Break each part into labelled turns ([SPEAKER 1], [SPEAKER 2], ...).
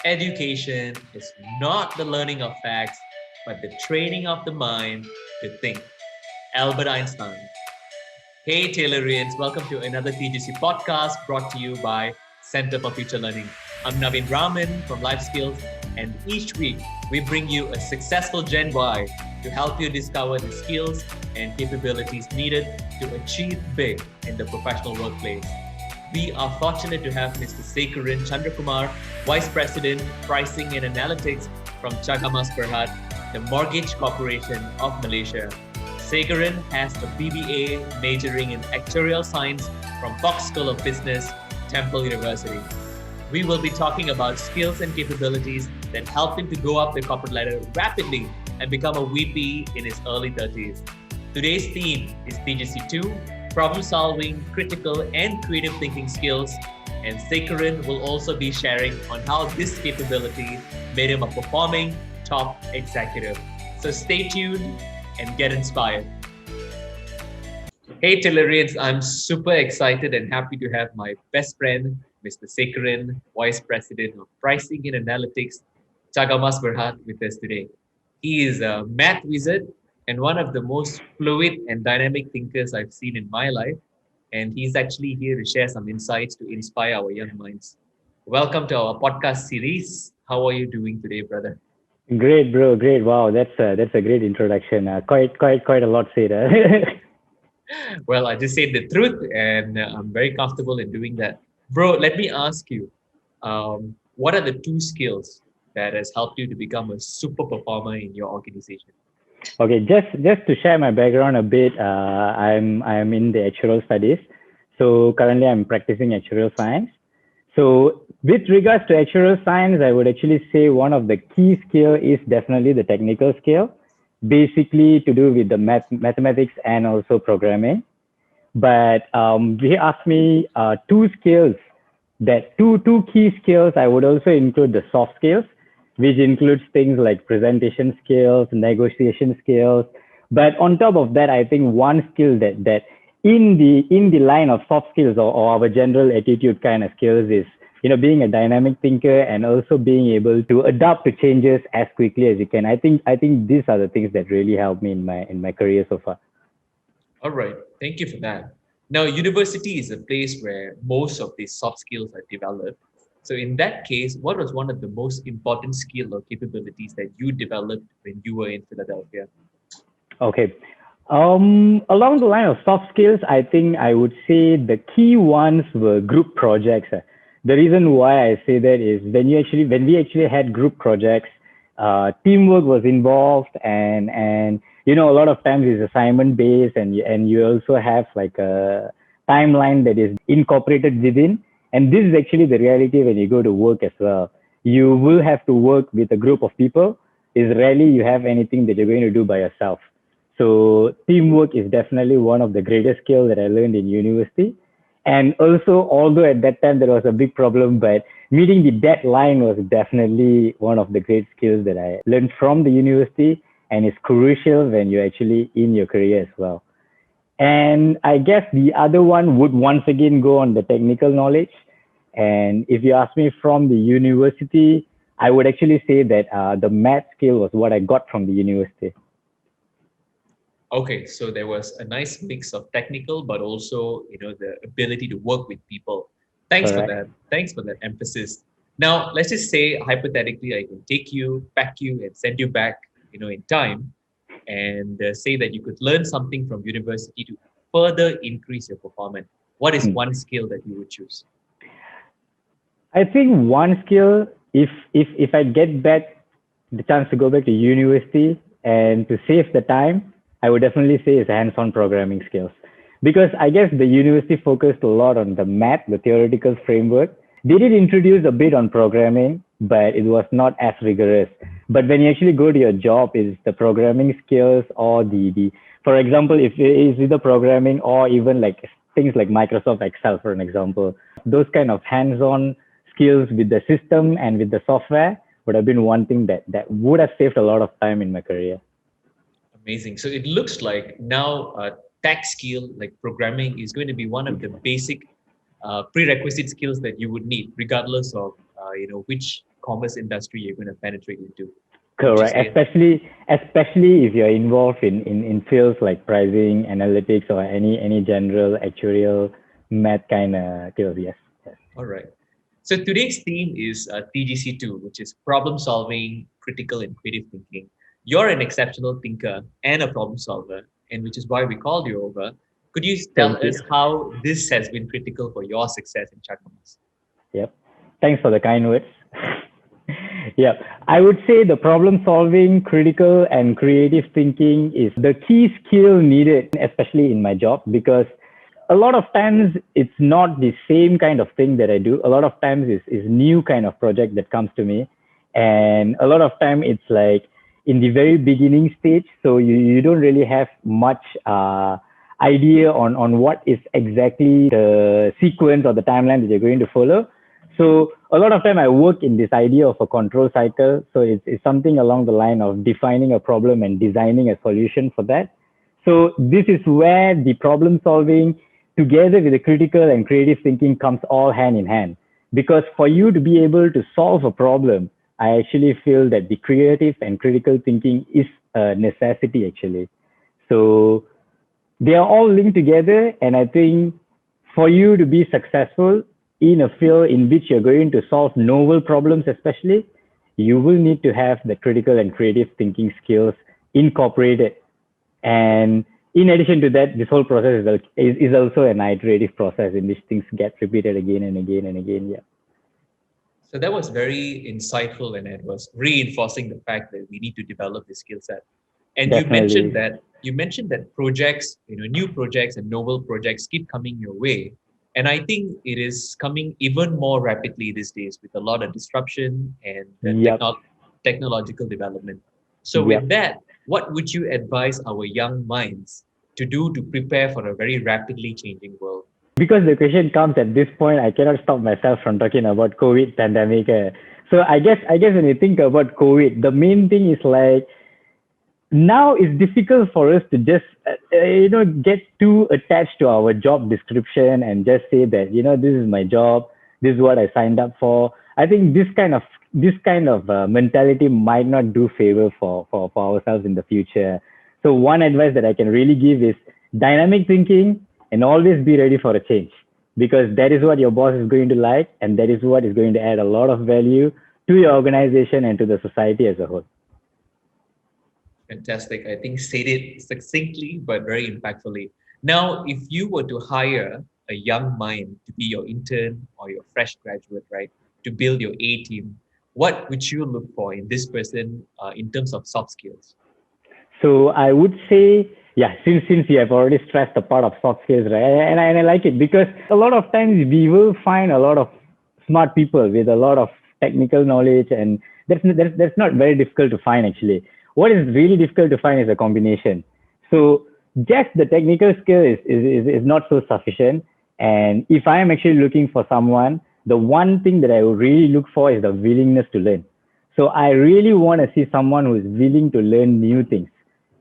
[SPEAKER 1] Education is not the learning of facts, but the training of the mind to think. Albert Einstein. Hey, Taylorians, welcome to another TGC podcast brought to you by Center for Future Learning. I'm Naveen Raman from Life Skills, and each week we bring you a successful Gen Y to help you discover the skills and capabilities needed to achieve big in the professional workplace. We are fortunate to have Mr. Sekaran Chandra Kumar, Vice President, Pricing and Analytics from Cagamas Berhad, the Mortgage Corporation of Malaysia. Sekaran has a BBA majoring in Actuarial Science from Fox School of Business, Temple University. We will be talking about skills and capabilities that helped him to go up the corporate ladder rapidly and become a VP in his early 30s. Today's theme is TGC 2, problem solving, critical and creative thinking skills. And Sekaran will also be sharing on how this capability made him a performing top executive. So stay tuned and get inspired. Hey Tellurians, I'm super excited and happy to have my best friend, Mr. Sekaran, Vice President of Pricing and Analytics, Cagamas Berhad, with us today. He is a math wizard and one of the most fluid and dynamic thinkers I've seen in my life. And he's actually here to share some insights to inspire our young minds. Welcome to our podcast series. How are you doing today, brother?
[SPEAKER 2] Great, bro. Great. Wow, that's a great introduction. Quite a lot said.
[SPEAKER 1] Well, I just said the truth, and I'm very comfortable in doing that. Bro, let me ask you, what are the two skills that has helped you to become a super performer in your organization?
[SPEAKER 2] Okay, just to share my background a bit. I'm in the actuarial studies. So currently I'm practicing actuarial science. So with regards to actuarial science, I would actually say one of the key skill is definitely the technical skill, basically to do with the mathematics and also programming. But he asked me two skills, that two key skills. I would also include the soft skills, which includes things like presentation skills, negotiation skills. But on top of that, I think one skill that in the line of soft skills, or our general attitude kind of skills, is being a dynamic thinker and also being able to adapt to changes as quickly as you can. I think these are the things that really helped me in my career so far.
[SPEAKER 1] All right, thank you for that. Now, university is a place where most of these soft skills are developed. So, in that case, what was one of the most important skill or capabilities that you developed when you were in Philadelphia?
[SPEAKER 2] Okay. Along the line of soft skills, I think I would say the key ones were group projects. The reason why I say that is when we actually had group projects, teamwork was involved, and a lot of times it's assignment based, and you also have like a timeline that is incorporated within. And this is actually the reality when you go to work as well. You will have to work with a group of people. Is rarely you have anything that you're going to do by yourself. So teamwork is definitely one of the greatest skills that I learned in university. And also, although at that time there was a big problem, but meeting the deadline was definitely one of the great skills that I learned from the university, and it's crucial when you're actually in your career as well. And I guess the other one would once again go on the technical knowledge. And if you ask me from the university, I would actually say that the math skill was what I got from the university.
[SPEAKER 1] Okay, so there was a nice mix of technical, but also the ability to work with people. Thanks for
[SPEAKER 2] Correct.
[SPEAKER 1] that. Thanks for that emphasis. Now, let's just say hypothetically, I can take you, pack you, and send you back, in time, and say that you could learn something from university to further increase your performance. What is
[SPEAKER 2] Hmm.
[SPEAKER 1] one skill that you would choose?
[SPEAKER 2] I think one skill, if I get back the chance to go back to university and to save the time, I would definitely say is hands-on programming skills. Because I guess the university focused a lot on the math, the theoretical framework. They did introduce a bit on programming, but it was not as rigorous. But when you actually go to your job, is the programming skills, or the for example, if it is either programming or even like things like Microsoft Excel, for an example, those kind of hands-on skills with the system and with the software would have been one thing that would have saved a lot of time in my career.
[SPEAKER 1] Amazing. So it looks like now tech skill like programming is going to be one of the basic prerequisite skills that you would need, regardless of which commerce industry you're going to penetrate into. Would you
[SPEAKER 2] Correct.
[SPEAKER 1] say?
[SPEAKER 2] Especially if you're involved in fields like pricing, analytics, or any general actuarial math kind of fields. Yes. Yes.
[SPEAKER 1] All right. So today's theme is TGC2, which is problem solving, critical and creative thinking. You're an exceptional thinker and a problem solver, and which is why we called you over. Could you tell
[SPEAKER 2] Thank
[SPEAKER 1] us
[SPEAKER 2] you.
[SPEAKER 1] how this has been critical for your success in Cagamas?
[SPEAKER 2] Yep. Thanks for the kind words. Yep. I would say the problem solving, critical and creative thinking is the key skill needed, especially in my job, because a lot of times it's not the same kind of thing that I do. A lot of times is new kind of project that comes to me. And a lot of time it's like in the very beginning stage. So you don't really have much idea on what is exactly the sequence or the timeline that you're going to follow. So a lot of time I work in this idea of a control cycle. So it's something along the line of defining a problem and designing a solution for that. So this is where the problem solving together with the critical and creative thinking comes all hand in hand. Because for you to be able to solve a problem, I actually feel that the creative and critical thinking is a necessity actually. So they are all linked together. And I think for you to be successful in a field in which you're going to solve novel problems, especially, you will need to have the critical and creative thinking skills incorporated. And in addition to that, this whole process is also an iterative process in which things get repeated again and again and again. Yeah.
[SPEAKER 1] So that was very insightful, and it was reinforcing the fact that we need to develop this skill set. And
[SPEAKER 2] Definitely.
[SPEAKER 1] you mentioned that projects, new projects and novel projects keep coming your way. And I think it is coming even more rapidly these days with a lot of disruption and
[SPEAKER 2] Yep.
[SPEAKER 1] technological development. So with
[SPEAKER 2] Yep.
[SPEAKER 1] that, what would you advise our young minds to do to prepare for a very rapidly changing world?
[SPEAKER 2] Because the question comes at this point, I cannot stop myself from talking about COVID pandemic. So I guess when you think about COVID, the main thing is like now it's difficult for us to just get too attached to our job description and just say that this is my job, this is what I signed up for. I think this kind of mentality might not do favor for ourselves in the future. So one advice that I can really give is dynamic thinking and always be ready for a change, because that is what your boss is going to like, and that is what is going to add a lot of value to your organization and to the society as a whole.
[SPEAKER 1] Fantastic. I think said it succinctly but very impactfully. Now, if you were to hire a young mind to be your intern or your fresh graduate, right, to build your A team, what would you look for in this person in terms of soft skills?
[SPEAKER 2] So I would say, yeah, since you have already stressed the part of soft skills, right? And I like it because a lot of times we will find a lot of smart people with a lot of technical knowledge, and that's not very difficult to find actually. What is really difficult to find is a combination. So just the technical skill is not so sufficient. And if I am actually looking for someone, the one thing that I would really look for is the willingness to learn. So I really want to see someone who is willing to learn new things.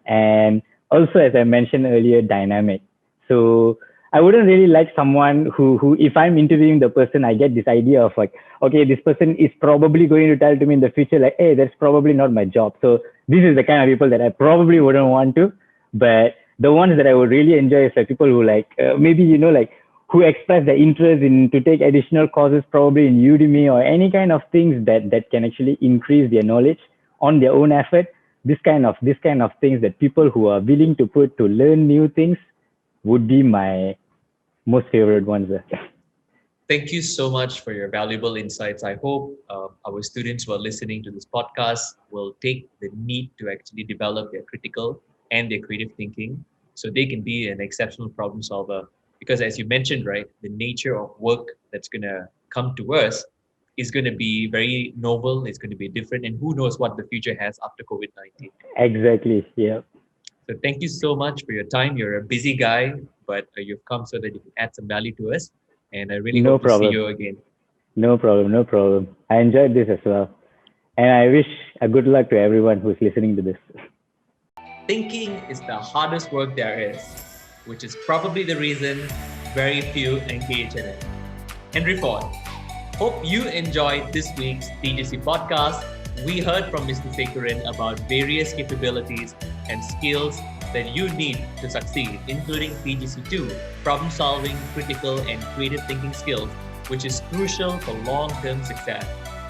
[SPEAKER 2] And also, as I mentioned earlier, dynamic. So I wouldn't really like someone who if I'm interviewing the person, I get this idea of like, okay, this person is probably going to tell to me in the future, like, hey, that's probably not my job. So this is the kind of people that I probably wouldn't want to. But the ones that I would really enjoy is like people who like maybe like who express their interest in to take additional courses, probably in Udemy or any kind of things that can actually increase their knowledge on their own effort. This kind of things that people who are willing to put to learn new things would be my most favorite ones.
[SPEAKER 1] Thank you so much for your valuable insights. I hope our students who are listening to this podcast will take the need to actually develop their critical and their creative thinking so they can be an exceptional problem solver. Because as you mentioned, right, the nature of work that's going to come to us is going to be very novel, it's going to be different, and who knows what the future has after COVID-19.
[SPEAKER 2] Exactly. Yeah.
[SPEAKER 1] So thank you so much for your time. You're a busy guy, but you've come so that you can add some value to us. And I really
[SPEAKER 2] No
[SPEAKER 1] hope to see
[SPEAKER 2] problem.
[SPEAKER 1] you again.
[SPEAKER 2] No problem. No problem. I enjoyed this as well. And I wish a good luck to everyone who's listening to this.
[SPEAKER 1] Thinking is the hardest work there is, which is probably the reason very few engage in it. Henry Ford, Hope you enjoyed this week's TGC podcast. We heard from Mr. Sekaran about various capabilities and skills that you need to succeed, including TGC2, problem solving, critical, and creative thinking skills, which is crucial for long-term success.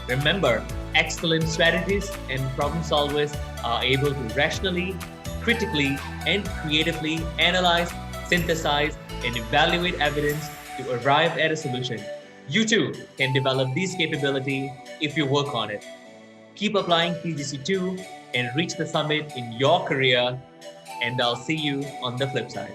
[SPEAKER 1] Remember, excellent strategists and problem solvers are able to rationally, critically, and creatively analyze, synthesize, and evaluate evidence to arrive at a solution. You too can develop these capabilities if you work on it. Keep applying TGC2 and reach the summit in your career, and I'll see you on the flip side.